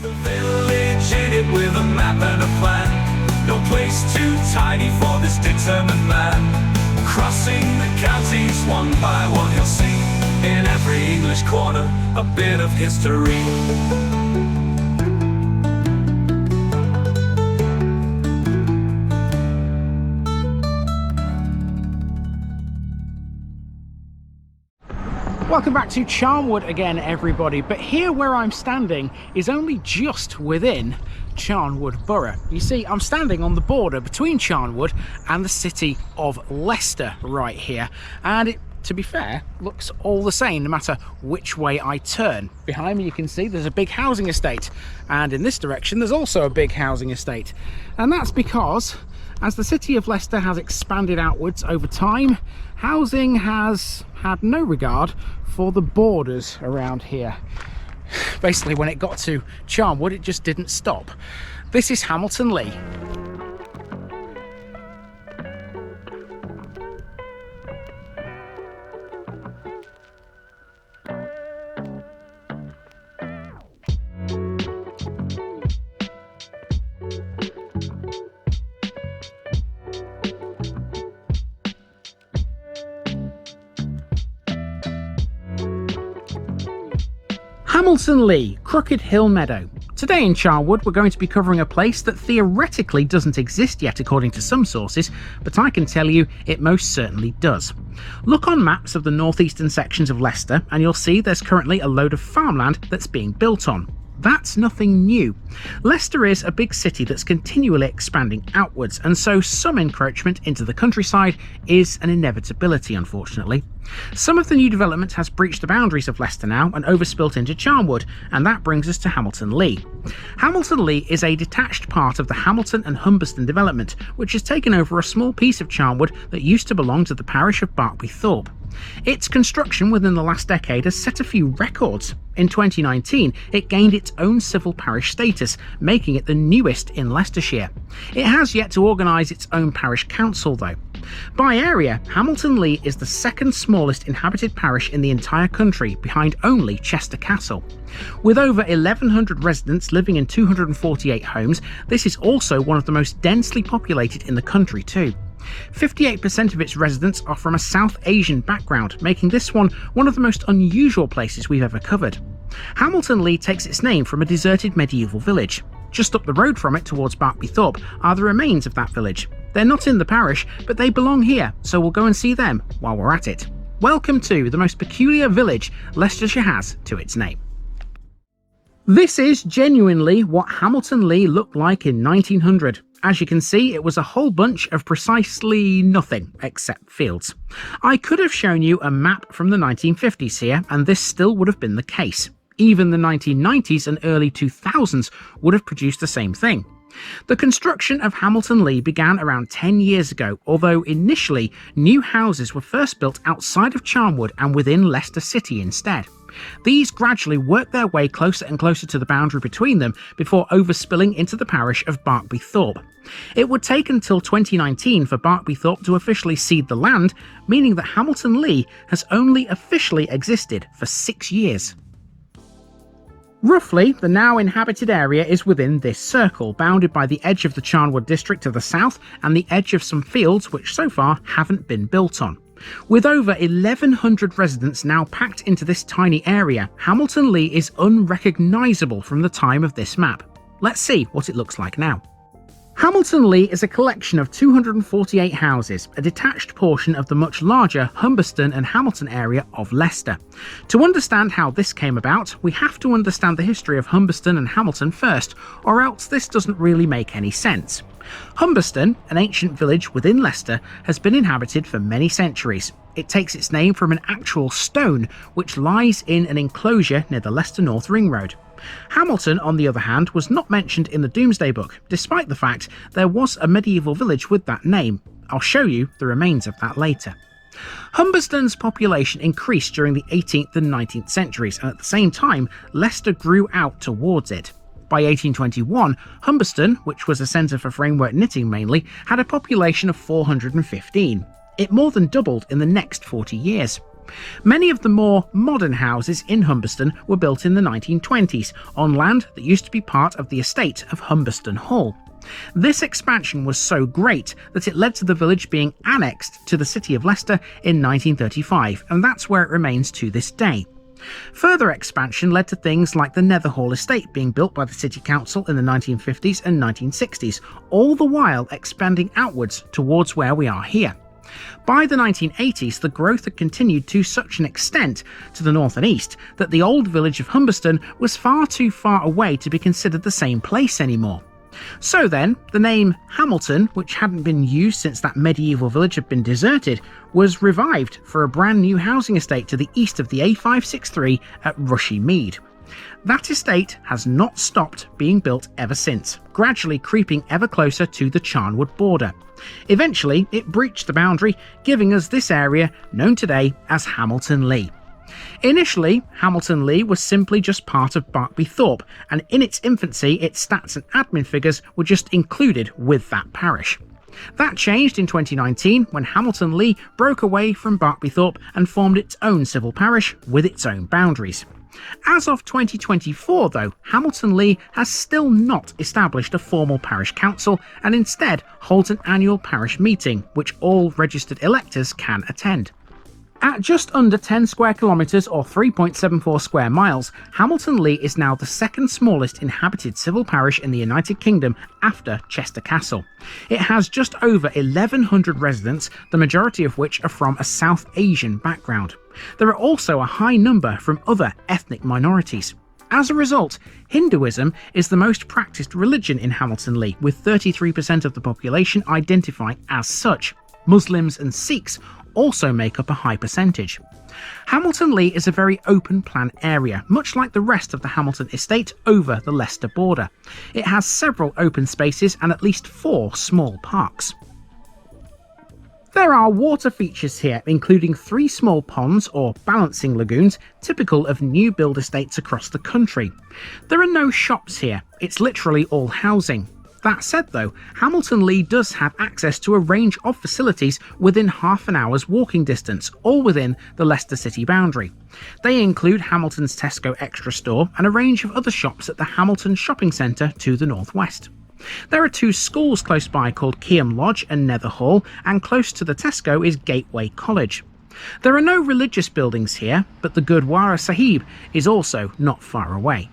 The village in it with a map and a plan. No place too tiny for this determined man. Crossing the counties one by one, you'll see in every English corner a bit of history. Welcome back to Charnwood again, everybody, but here where I'm standing is only just within Charnwood Borough. You see, I'm standing on the border between Charnwood and the city of Leicester right here, and it, to be fair, looks all the same no matter which way I turn. Behind me you can see there's a big housing estate, and in this direction there's also a big housing estate, and that's because as the city of Leicester has expanded outwards over time, housing has had no regard for the borders around here. Basically, when it got to Charnwood, it just didn't stop. This is Hamilton Lea. Hamilton Lea, Crooked Hill Meadow. Today in Charnwood we're going to be covering a place that theoretically doesn't exist yet according to some sources, but I can tell you it most certainly does. Look on maps of the northeastern sections of Leicester and you'll see there's currently a load of farmland that's being built on. That's nothing new. Leicester is a big city that's continually expanding outwards, and so some encroachment into the countryside is an inevitability, unfortunately. Some of the new development has breached the boundaries of Leicester now and overspilt into Charnwood, and that brings us to Hamilton Lea. Hamilton Lea is a detached part of the Hamilton and Humberstone development, which has taken over a small piece of Charnwood that used to belong to the parish of Barkby Thorpe. Its construction within the last decade has set a few records. In 2019, it gained its own civil parish status, making it the newest in Leicestershire. It has yet to organise its own parish council though. By area, Hamilton Lea is the second smallest inhabited parish in the entire country, behind only Chester Castle. With over 1,100 residents living in 248 homes, this is also one of the most densely populated in the country too. 58% of its residents are from a South Asian background, making this one of the most unusual places we've ever covered. Hamilton Lea takes its name from a deserted medieval village. Just up the road from it towards Barkby Thorpe are the remains of that village. They're not in the parish, but they belong here, so we'll go and see them while we're at it. Welcome to the most peculiar village Leicestershire has to its name. This is genuinely what Hamilton Lea looked like in 1900. As you can see, it was a whole bunch of precisely nothing except fields. I could have shown you a map from the 1950s here, and this still would have been the case. Even the 1990s and early 2000s would have produced the same thing. The construction of Hamilton Lea began around 10 years ago, although initially new houses were first built outside of Charnwood and within Leicester City instead. These gradually worked their way closer and closer to the boundary between them before overspilling into the parish of Barkby Thorpe. It would take until 2019 for Barkby Thorpe to officially cede the land, meaning that Hamilton Lea has only officially existed for 6 years. Roughly, the now inhabited area is within this circle, bounded by the edge of the Charnwood district to the south and the edge of some fields which so far haven't been built on. With over 1,100 residents now packed into this tiny area, Hamilton Lea is unrecognisable from the time of this map. Let's see what it looks like now. Hamilton Lea is a collection of 248 houses, a detached portion of the much larger Humberstone and Hamilton area of Leicester. To understand how this came about, we have to understand the history of Humberstone and Hamilton first, or else this doesn't really make any sense. Humberstone, an ancient village within Leicester, has been inhabited for many centuries. It takes its name from an actual stone which lies in an enclosure near the Leicester North Ring Road. Hamilton, on the other hand, was not mentioned in the Domesday Book, despite the fact there was a medieval village with that name. I'll show you the remains of that later. Humberstone's population increased during the 18th and 19th centuries, and at the same time, Leicester grew out towards it. By 1821, Humberstone, which was a centre for framework knitting mainly, had a population of 415. It more than doubled in the next 40 years. Many of the more modern houses in Humberstone were built in the 1920s on land that used to be part of the estate of Humberstone Hall. This expansion was so great that it led to the village being annexed to the city of Leicester in 1935, and that's where it remains to this day. Further expansion led to things like the Netherhall estate being built by the city council in the 1950s and 1960s, all the while expanding outwards towards where we are here. By the 1980s, the growth had continued to such an extent to the north and east that the old village of Humberstone was far too far away to be considered the same place anymore. So then, the name Hamilton, which hadn't been used since that medieval village had been deserted, was revived for a brand new housing estate to the east of the A563 at Rushy Mead. That estate has not stopped being built ever since, gradually creeping ever closer to the Charnwood border. Eventually, it breached the boundary, giving us this area known today as Hamilton Lea. Initially, Hamilton Lea was simply just part of Barkby Thorpe, and in its infancy its stats and admin figures were just included with that parish. That changed in 2019 when Hamilton Lea broke away from Barkby Thorpe and formed its own civil parish with its own boundaries. As of 2024 though, Hamilton Lea has still not established a formal parish council and instead holds an annual parish meeting which all registered electors can attend. At just under 10 square kilometres or 3.74 square miles, Hamilton Lea is now the second smallest inhabited civil parish in the United Kingdom after Chester Castle. It has just over 1,100 residents, the majority of which are from a South Asian background. There are also a high number from other ethnic minorities. As a result, Hinduism is the most practiced religion in Hamilton Lea, with 33% of the population identifying as such. Muslims and Sikhs also make up a high percentage. Hamilton Lea is a very open plan area, much like the rest of the Hamilton estate over the Leicester border. It has several open spaces and at least 4 small parks. There are water features here, including 3 small ponds or balancing lagoons, typical of new build estates across the country. There are no shops here, it's literally all housing. That said though, Hamilton Lea does have access to a range of facilities within half an hour's walking distance, all within the Leicester city boundary. They include Hamilton's Tesco Extra store and a range of other shops at the Hamilton shopping centre to the northwest. There are 2 schools close by called Keyham Lodge and Netherhall, and close to the Tesco is Gateway College. There are no religious buildings here, but the Gurdwara Sahib is also not far away.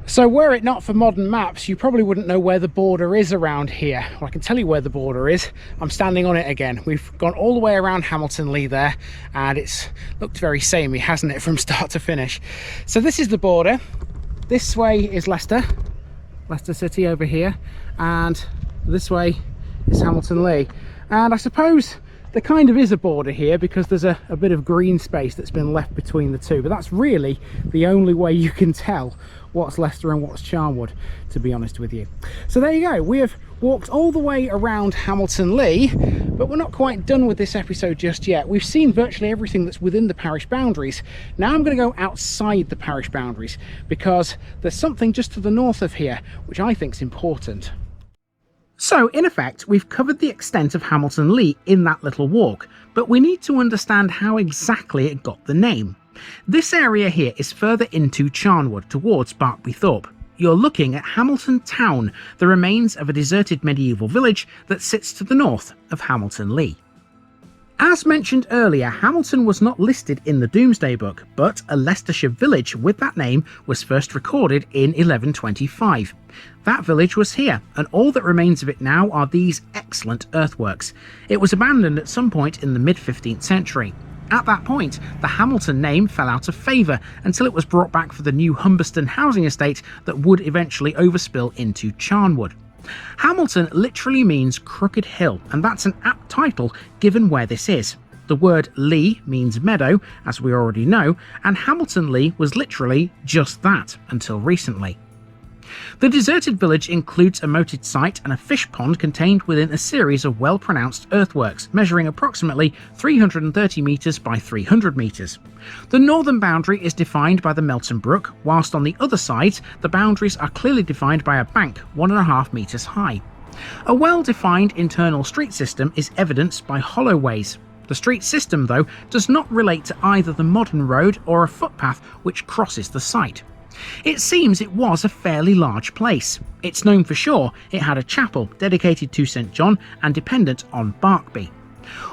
So were it not for modern maps, you probably wouldn't know where the border is around here. Well, I can tell you where the border is. I'm standing on it again. We've gone all the way around Hamilton Lea there, and it's looked very samey, hasn't it, from start to finish. So this is the border. This way is Leicester City over here, and this way is Hamilton Lea. And I suppose there kind of is a border here because there's a bit of green space that's been left between the two, but that's really the only way you can tell what's Leicester and what's Charnwood, to be honest with you. So there you go, we have walked all the way around Hamilton Lea, but we're not quite done with this episode just yet. We've seen virtually everything that's within the parish boundaries. Now I'm going to go outside the parish boundaries because there's something just to the north of here which I think is important. So, in effect, we've covered the extent of Hamilton Lea in that little walk, but we need to understand how exactly it got the name. This area here is further into Charnwood, towards Barkby Thorpe. You're looking at Hamilton Town, the remains of a deserted medieval village that sits to the north of Hamilton Lea. As mentioned earlier, Hamilton was not listed in the Domesday Book, but a Leicestershire village with that name was first recorded in 1125. That village was here, and all that remains of it now are these excellent earthworks. It was abandoned at some point in the mid-15th century. At that point, the Hamilton name fell out of favour until it was brought back for the new Humberstone housing estate that would eventually overspill into Charnwood. Hamilton literally means crooked hill, and that's an apt title given where this is. The word LEA means meadow, as we already know, and Hamilton Lea was literally just that until recently. The deserted village includes a moated site and a fish pond contained within a series of well-pronounced earthworks, measuring approximately 330 metres by 300 metres. The northern boundary is defined by the Melton Brook, whilst on the other side, the boundaries are clearly defined by a bank 1.5 metres high. A well-defined internal street system is evidenced by hollow ways. The street system, though, does not relate to either the modern road or a footpath which crosses the site. It seems it was a fairly large place. It's known for sure it had a chapel dedicated to St John and dependent on Barkby.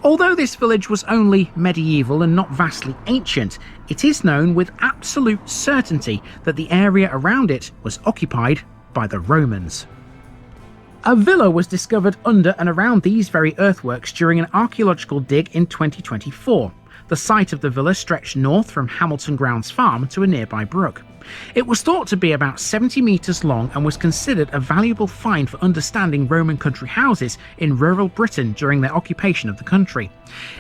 Although this village was only medieval and not vastly ancient, it is known with absolute certainty that the area around it was occupied by the Romans. A villa was discovered under and around these very earthworks during an archaeological dig in 2024. The site of the villa stretched north from Hamilton Grounds Farm to a nearby brook. It was thought to be about 70 metres long and was considered a valuable find for understanding Roman country houses in rural Britain during their occupation of the country.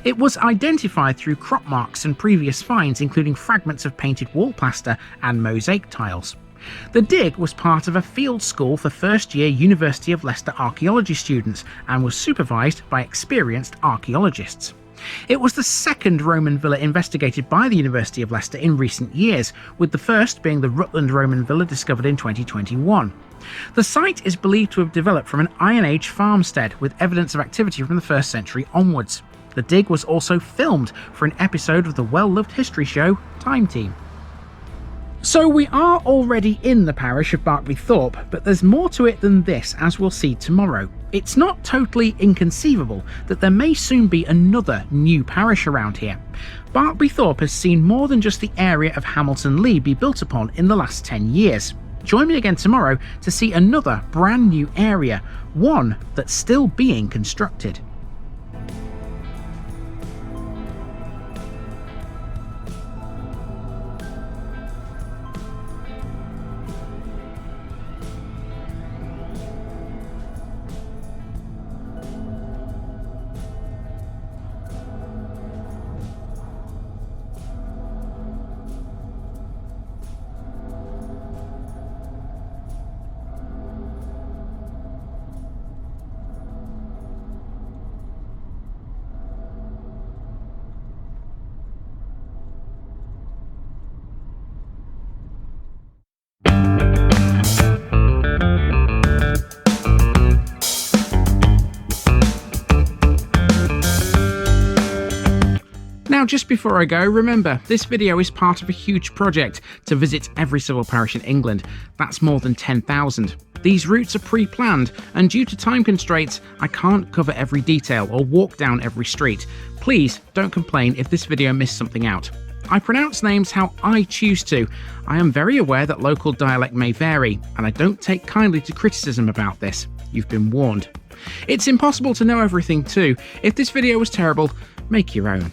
It was identified through crop marks and previous finds, including fragments of painted wall plaster and mosaic tiles. The dig was part of a field school for first-year University of Leicester archaeology students and was supervised by experienced archaeologists. It was the second Roman villa investigated by the University of Leicester in recent years, with the first being the Rutland Roman villa discovered in 2021. The site is believed to have developed from an Iron Age farmstead, with evidence of activity from the 1st century onwards. The dig was also filmed for an episode of the well-loved history show Time Team. So we are already in the parish of Barkby Thorpe, but there's more to it than this, as we'll see tomorrow. It's not totally inconceivable that there may soon be another new parish around here. Barkby Thorpe has seen more than just the area of Hamilton Lea be built upon in the last 10 years. Join me again tomorrow to see another brand new area, one that's still being constructed. Now, just before I go, remember, this video is part of a huge project to visit every civil parish in England. That's more than 10,000. These routes are pre-planned, and due to time constraints, I can't cover every detail or walk down every street. Please don't complain if this video missed something out. I pronounce names how I choose to. I am very aware that local dialect may vary, and I don't take kindly to criticism about this. You've been warned. It's impossible to know everything too. If this video was terrible, make your own.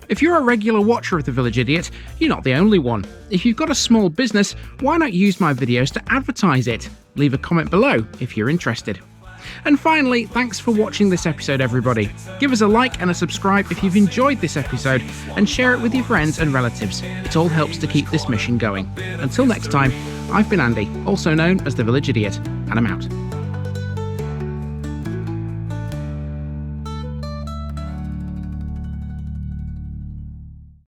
If you're a regular watcher of The Village Idiot, you're not the only one. If you've got a small business, why not use my videos to advertise it? Leave a comment below if you're interested. And finally, thanks for watching this episode, everybody. Give us a like and a subscribe if you've enjoyed this episode, and share it with your friends and relatives. It all helps to keep this mission going. Until next time, I've been Andy, also known as The Village Idiot, and I'm out.